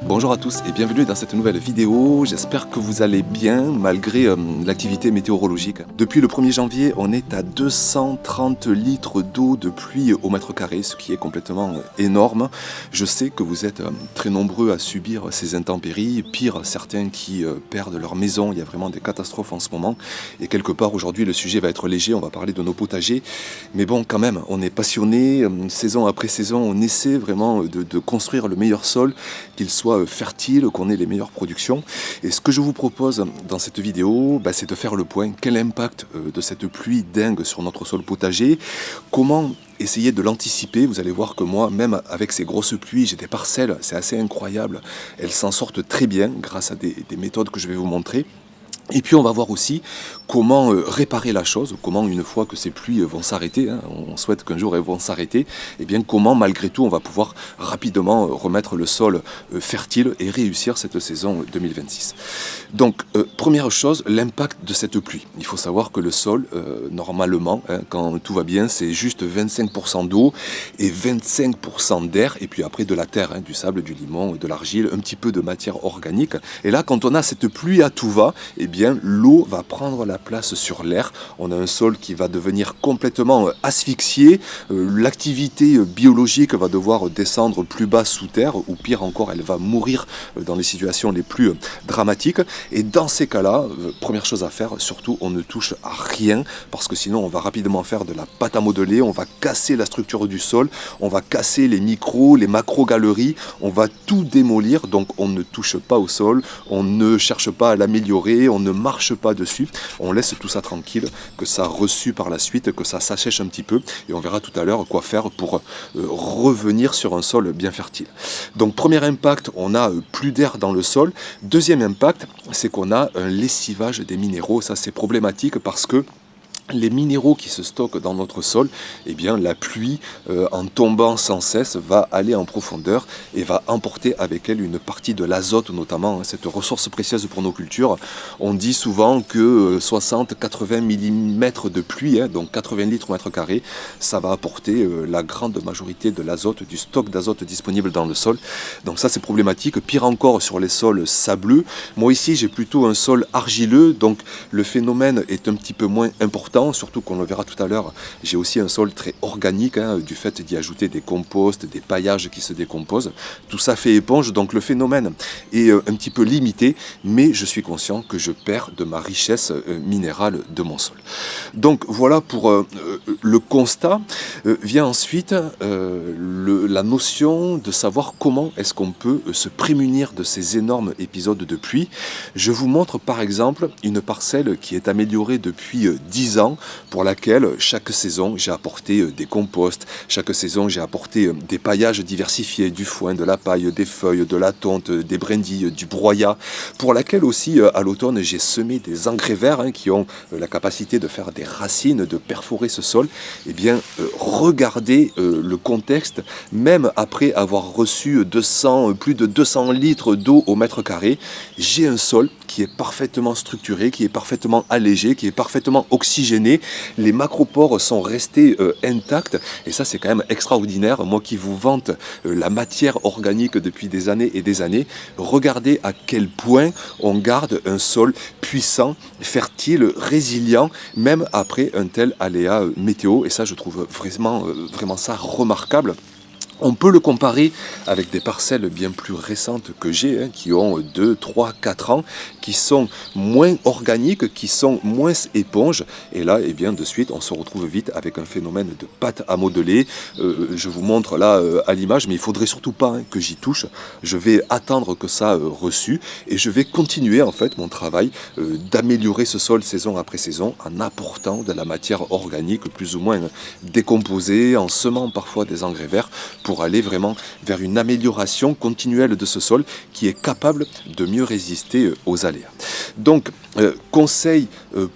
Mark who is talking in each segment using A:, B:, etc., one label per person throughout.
A: Bonjour à tous et bienvenue dans cette nouvelle vidéo. J'espère que vous allez bien malgré l'activité météorologique. Depuis le 1er janvier, on est à 230 litres d'eau de pluie au mètre carré, ce qui est complètement énorme. Je sais que vous êtes très nombreux à subir ces intempéries, pire, certains qui perdent leur maison. Il y a vraiment des catastrophes en ce moment. Et quelque part, aujourd'hui, le sujet va être léger. On va parler de nos potagers. Mais bon, quand même, on est passionné. Saison après saison, on essaie vraiment de construire le meilleur sol, qu'il soit fertile, qu'on ait les meilleures productions. Et ce que je vous propose dans cette vidéo, c'est de faire le point. Quel impact de cette pluie dingue sur notre sol potager? Comment essayer de l'anticiper? Vous allez voir que moi, même avec ces grosses pluies, j'ai des parcelles, c'est assez incroyable. Elles s'en sortent très bien grâce à des méthodes que je vais vous montrer. Et puis on va voir aussi comment réparer la chose, comment une fois que ces pluies vont s'arrêter, on souhaite qu'un jour elles vont s'arrêter, et bien comment malgré tout on va pouvoir rapidement remettre le sol fertile et réussir cette saison 2026. Donc première chose, l'impact de cette pluie. Il faut savoir que le sol, normalement, quand tout va bien, c'est juste 25% d'eau et 25% d'air, et puis après de la terre, du sable, du limon, de l'argile, un petit peu de matière organique. Et là, quand on a cette pluie à tout va, eh bien l'eau va prendre la place sur l'air. On a un sol qui va devenir complètement asphyxié. L'activité biologique va devoir descendre plus bas sous terre, ou pire encore, elle va mourir dans les situations les plus dramatiques. Et dans ces cas-là, première chose à faire, surtout, on ne touche à rien, parce que sinon on va rapidement faire de la pâte à modeler, on va casser la structure du sol, on va casser les micros, les macro-galeries, on va tout démolir. Donc on ne touche pas au sol, on ne cherche pas à l'améliorer, on ne marche pas dessus, on laisse tout ça tranquille, que ça reçue par la suite, que ça s'assèche un petit peu, et on verra tout à l'heure quoi faire pour revenir sur un sol bien fertile. Donc premier impact, on a plus d'air dans le sol. Deuxième impact, c'est qu'on a un lessivage des minéraux. Ça c'est problématique parce que les minéraux qui se stockent dans notre sol, eh bien la pluie, en tombant sans cesse, va aller en profondeur et va emporter avec elle une partie de l'azote, notamment, cette ressource précieuse pour nos cultures. On dit souvent que 60-80 mm de pluie, donc 80 litres au mètre carré, ça va apporter la grande majorité de l'azote, du stock d'azote disponible dans le sol. Donc ça c'est problématique. Pire encore sur les sols sableux. Moi ici j'ai plutôt un sol argileux, donc le phénomène est un petit peu moins important. Surtout qu'on le verra tout à l'heure, j'ai aussi un sol très organique, du fait d'y ajouter des composts, des paillages qui se décomposent. Tout ça fait éponge, donc le phénomène est un petit peu limité, mais je suis conscient que je perds de ma richesse minérale de mon sol. Donc voilà pour le constat. Vient ensuite la notion de savoir comment est-ce qu'on peut se prémunir de ces énormes épisodes de pluie. Je vous montre par exemple une parcelle qui est améliorée depuis 10 ans, pour laquelle chaque saison j'ai apporté des composts, chaque saison j'ai apporté des paillages diversifiés, du foin, de la paille, des feuilles, de la tonte, des brindilles, du broyat, pour laquelle aussi à l'automne j'ai semé des engrais verts qui ont la capacité de faire des racines, de perforer ce sol. Eh bien regardez le contexte, même après avoir reçu plus de 200 litres d'eau au mètre carré, j'ai un sol qui est parfaitement structuré, qui est parfaitement allégé, qui est parfaitement oxygéné. Les macropores sont restés intacts, et ça c'est quand même extraordinaire. Moi qui vous vante la matière organique depuis des années et des années, regardez à quel point on garde un sol puissant, fertile, résilient, même après un tel aléa météo, et ça je trouve vraiment ça remarquable. On peut le comparer avec des parcelles bien plus récentes que j'ai, qui ont 2, 3, 4 ans, qui sont moins organiques, qui sont moins éponges. Et là, eh bien, de suite, on se retrouve vite avec un phénomène de pâte à modeler. Je vous montre là à l'image, mais il ne faudrait surtout pas que j'y touche. Je vais attendre que ça reçue et je vais continuer en fait mon travail d'améliorer ce sol saison après saison en apportant de la matière organique plus ou moins décomposée, en semant parfois des engrais verts, pour aller vraiment vers une amélioration continuelle de ce sol qui est capable de mieux résister aux aléas. Donc conseil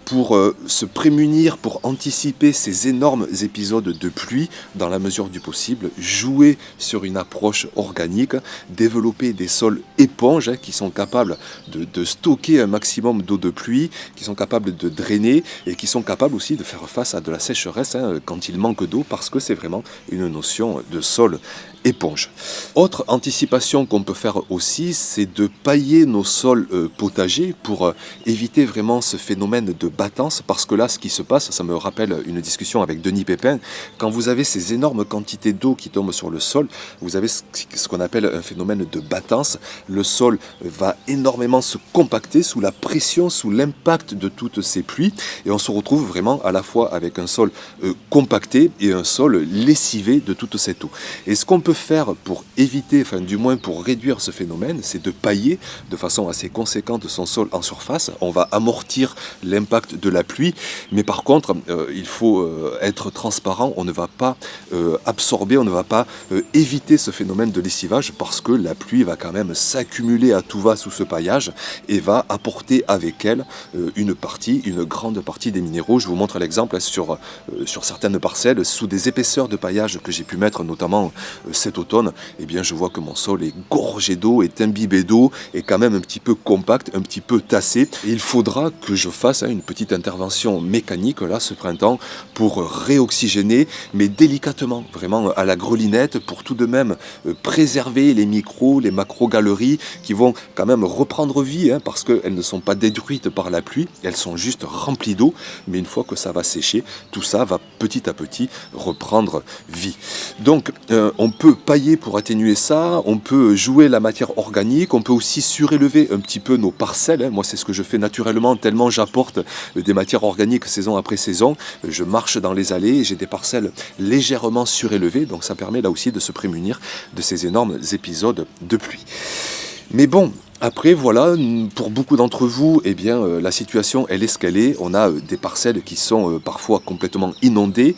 A: pour se prémunir, pour anticiper ces énormes épisodes de pluie, dans la mesure du possible, jouer sur une approche organique, développer des sols éponges qui sont capables de stocker un maximum d'eau de pluie, qui sont capables de drainer et qui sont capables aussi de faire face à de la sécheresse quand il manque d'eau, parce que c'est vraiment une notion de sol éponge. Autre anticipation qu'on peut faire aussi, c'est de pailler nos sols potagers pour éviter vraiment ce phénomène de battance, parce que là, ce qui se passe, ça me rappelle une discussion avec Denis Pépin, quand vous avez ces énormes quantités d'eau qui tombent sur le sol, vous avez ce qu'on appelle un phénomène de battance. Le sol va énormément se compacter sous la pression, sous l'impact de toutes ces pluies, et on se retrouve vraiment à la fois avec un sol compacté et un sol lessivé de toute cette eau. Et ce qu'on peut faire pour éviter, enfin du moins pour réduire ce phénomène, c'est de pailler de façon assez conséquente son sol en surface. On va amortir l'impact de la pluie, mais par contre, il faut être transparent, on ne va pas absorber, on ne va pas éviter ce phénomène de lessivage, parce que la pluie va quand même s'accumuler à tout va sous ce paillage et va apporter avec elle une grande partie des minéraux. Je vous montre l'exemple sur certaines parcelles, sous des épaisseurs de paillage que j'ai pu mettre, notamment cet automne, eh bien je vois que mon sol est gorgé d'eau, est imbibé d'eau, est quand même un petit peu compact, un petit peu tassé. Et il faudra que je fasse une petite intervention mécanique là ce printemps pour réoxygéner, mais délicatement, vraiment à la grelinette, pour tout de même préserver les micros, les macro-galeries qui vont quand même reprendre vie, parce qu'elles ne sont pas détruites par la pluie, elles sont juste remplies d'eau, mais une fois que ça va sécher, tout ça va petit à petit reprendre vie. Donc on peut pailler pour atténuer ça, on peut jouer la matière organique, on peut aussi surélever un petit peu nos parcelles. Moi c'est ce que je fais naturellement, tellement j'apporte des matières organiques saison après saison. Je marche dans les allées et j'ai des parcelles légèrement surélevées, donc ça permet là aussi de se prémunir de ces énormes épisodes de pluie. Mais bon, après, voilà, pour beaucoup d'entre vous, eh bien, la situation, elle est ce qu'elle est. On a des parcelles qui sont parfois complètement inondées.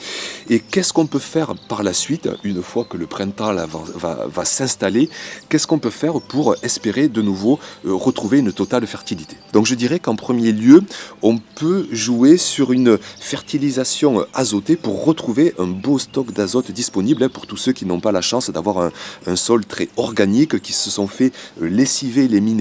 A: Et qu'est-ce qu'on peut faire par la suite, une fois que le printemps là, va s'installer? Qu'est-ce qu'on peut faire pour espérer de nouveau retrouver une totale fertilité? Donc je dirais qu'en premier lieu, on peut jouer sur une fertilisation azotée pour retrouver un beau stock d'azote disponible pour tous ceux qui n'ont pas la chance d'avoir un sol très organique, qui se sont fait lessiver les minéraux.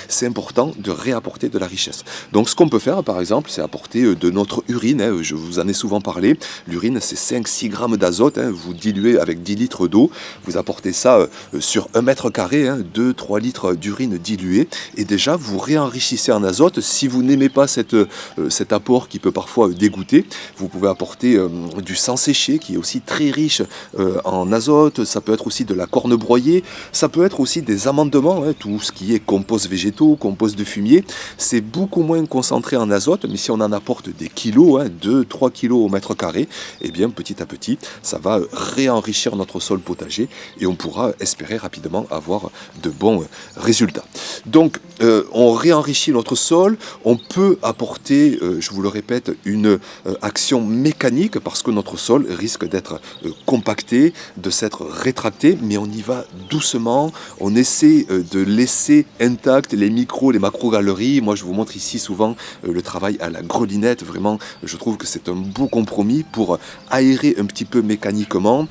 A: C'est important de réapporter de la richesse. Donc ce qu'on peut faire par exemple, c'est apporter de notre urine, je vous en ai souvent parlé. L'urine, c'est 5-6 grammes d'azote, vous diluez avec 10 litres d'eau, vous apportez ça sur 1 mètre carré, 2-3 litres d'urine diluée, et déjà vous réenrichissez en azote. Si vous n'aimez pas cet apport qui peut parfois dégoûter, vous pouvez apporter du sang séché qui est aussi très riche en azote. Ça peut être aussi de la corne broyée, ça peut être aussi des amendements, tout ce qui est compost végétaux, compost de fumier. C'est beaucoup moins concentré en azote, mais si on en apporte des kilos, 2-3 kilos au mètre carré, eh bien petit à petit, ça va réenrichir notre sol potager et on pourra espérer rapidement avoir de bons résultats. Donc on réenrichit notre sol, on peut apporter, je vous le répète, une action mécanique, parce que notre sol risque d'être compacté, de s'être rétracté, mais on y va doucement, on essaie de laisser intact les micros, les macro-galeries. Moi je vous montre ici souvent le travail à la grelinette. Vraiment, je trouve que c'est un beau compromis pour aérer un petit peu mécaniquement,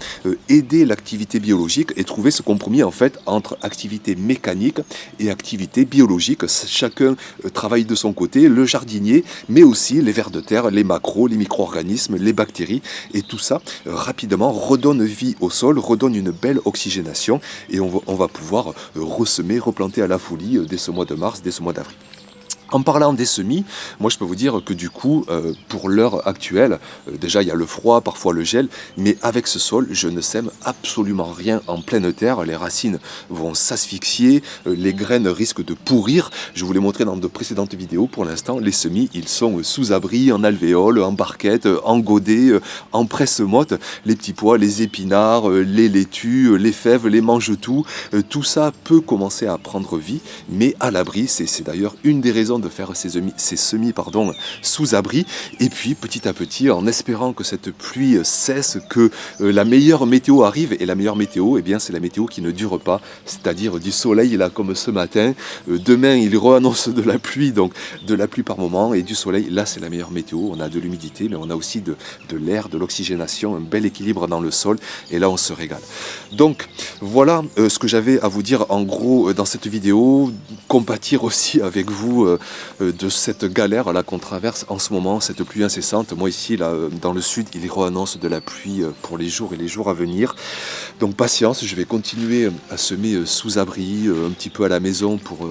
A: aider l'activité biologique et trouver ce compromis en fait entre activité mécanique et activité biologique. Chacun travaille de son côté, le jardinier, mais aussi les vers de terre, les macros, les micro-organismes, les bactéries, et tout ça rapidement redonne vie au sol, redonne une belle oxygénation, et on va pouvoir ressemer, replanter à la folie dès ce mois de mars, dès ce mois d'avril. En parlant des semis, moi je peux vous dire que du coup, pour l'heure actuelle, déjà il y a le froid, parfois le gel, mais avec ce sol, je ne sème absolument rien en pleine terre. Les racines vont s'asphyxier, les graines risquent de pourrir. Je vous l'ai montré dans de précédentes vidéos. Pour l'instant, les semis, ils sont sous abri, en alvéole, en barquette, en godet, en presse-motte. Les petits pois, les épinards, les laitues, les fèves, les mange-tout, tout ça peut commencer à prendre vie, mais à l'abri. C'est d'ailleurs une des raisons de faire ces semis sous abri. Et puis petit à petit, en espérant que cette pluie cesse, que la meilleure météo arrive. Et la meilleure météo, eh bien, c'est la météo qui ne dure pas, c'est-à-dire du soleil là comme ce matin. Demain, il re-annonce de la pluie, donc de la pluie par moment et du soleil. Là, c'est la meilleure météo. On a de l'humidité, mais on a aussi de l'air, de l'oxygénation, un bel équilibre dans le sol. Et là, on se régale. Donc voilà ce que j'avais à vous dire en gros dans cette vidéo. Compatir aussi avec vous de cette galère là qu'on traverse en ce moment, cette pluie incessante. Moi ici là dans le sud, il re-annonce de la pluie pour les jours et les jours à venir. Donc patience, je vais continuer à semer sous abri, un petit peu à la maison pour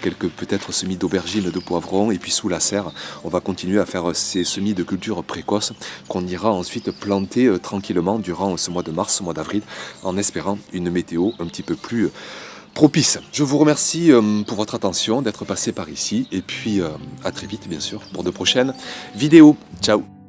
A: quelques peut-être semis d'aubergines, de poivrons, et puis sous la serre, on va continuer à faire ces semis de culture précoces qu'on ira ensuite planter tranquillement durant ce mois de mars, ce mois d'avril, en espérant une météo un petit peu plus propice. Je vous remercie pour votre attention, d'être passé par ici, et puis à très vite bien sûr pour de prochaines vidéos. Ciao!